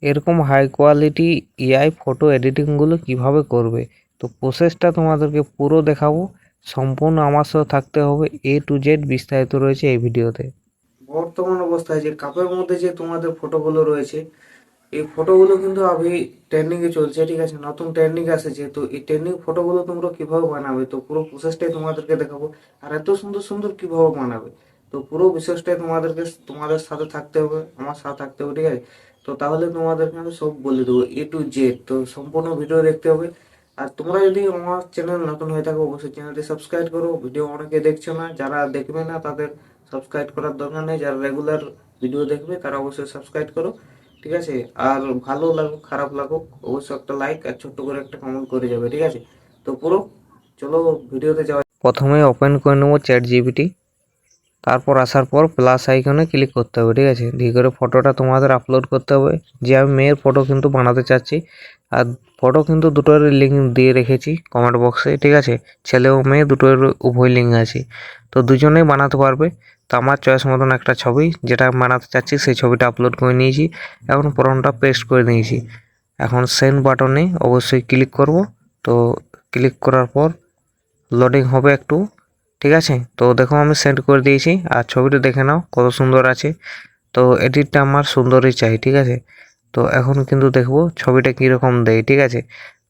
এরকম high quality AI photo এডিটিংগুলো কিভাবে করবে, তো প্রসেসটা তোমাদেরকে পুরো দেখাবো। সম্পূর্ণ আমার সাথে থাকতে হবে, A to Z বিস্তারিত রয়েছে এই ভিডিওতে। বর্তমান অবস্থায় যে কাপের মধ্যে যে তোমাদের ফটোগুলো রয়েছে, এই ফটোগুলো কিন্তু আমি ট্রেন্ডিংয়ে চলছে, ঠিক আছে, নতুন ট্রেন্ডিং আসেছে। তো এই ট্রেন্ডিং ফটোগুলো তোমরা কিভাবে বানাবে, তো পুরো প্রসেসটাই তোমাদেরকে দেখাবো। আর এত সুন্দর সুন্দর কিভাবে বানাবে, তো পুরো বিশেষটাই তোমাদের সাথে থাকতে হবে, আমার সাথে থাকতে হবে, ঠিক আছে। তো তাহলে তোমাদেরকে আমি সব বলে দেবো A to Z। তো সম্পূর্ণ ভিডিও দেখতে হবে। আর তোমরা যদি আমার চ্যানেল নতুন হয়ে থাকো, অবশ্যই চ্যানেলটি সাবস্ক্রাইব করো। ভিডিও অনেকে দেখছো না, যারা দেখবে না তাদের সাবস্ক্রাইব করার দরকার নেই। যারা রেগুলার ভিডিও দেখবে তারা অবশ্যই সাবস্ক্রাইব করো, ঠিক আছে। আর ভালো লাগুক খারাপ লাগুক অবশ্যই একটা লাইক আর ছোট্ট করে একটা কমেন্ট করে যাবে, ঠিক আছে। তো পুরো চলো ভিডিওতে যাওয়া। প্রথমে ওপেন করে নেবো ChatGPT, তারপর আসার পর প্লাস আইকনে ক্লিক করতে হবে, ঠিক আছে। দিয়ে করে ফটোটা তোমাদের আপলোড করতে হবে। যে আমি মেয়ের ফটো কিন্তু বানাতে চাচ্ছি, আর ফটো কিন্তু দুটোর লিঙ্ক দিয়ে রেখেছি কমেন্ট বক্সে, ঠিক আছে। ছেলে ও মেয়ে দুটোর উভয় লিঙ্ক আছে, তো দুজনেই বানাতে পারবে। তো আমার চয়েস মতন একটা ছবি যেটা আমি বানাতে চাচ্ছি সেই ছবিটা আপলোড করে নিয়েছি। এখন ফর্মটা পেস্ট করে নিয়েছি। এখন সেন্ড বাটনে অবশ্যই ক্লিক করব। তো ক্লিক করার পর লোডিং হবে একটু, ঠিক আছে। তো দেখো আমি সেন্ড করে দিয়েছি, আর ছবিটা দেখে নাও কত সুন্দর আছে। তো এডিটটা আমার সুন্দরই চাই, ঠিক আছে। তো এখন কিন্তু দেখবো ছবিটা কীরকম দেয়, ঠিক আছে।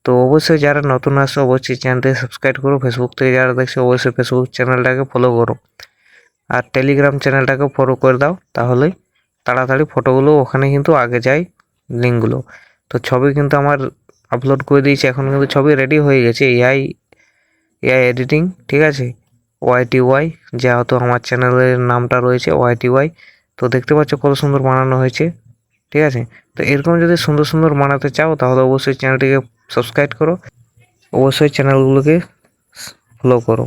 তো অবশ্যই যারা নতুন আসছে অবশ্যই চ্যানেলটাকে সাবস্ক্রাইব করো। ফেসবুক থেকে যারা দেখছো অবশ্যই ফেসবুক চ্যানেলটাকে ফলো করো, আর টেলিগ্রাম চ্যানেলটাকে ফলো করে দাও, তাহলেই তাড়াতাড়ি ফটোগুলো ওখানে কিন্তু আগে যায় লিঙ্কগুলো। তো ছবি কিন্তু আমার আপলোড করে দিয়েছি, এখন কিন্তু ছবি রেডি হয়ে গেছে। এআই এআই এডিটিং, ঠিক আছে। YTY, যেহেতু আমার চ্যানেলের নামটা রয়েছে YTY। তো দেখতে পাচ্ছ কত সুন্দর বানানো হয়েছে, ঠিক আছে। তো এরকম যদি সুন্দর সুন্দর বানাতে চাও তাহলে অবশ্যই চ্যানেলটিকে সাবস্ক্রাইব করো, অবশ্যই চ্যানেলগুলোকে ফলো করো।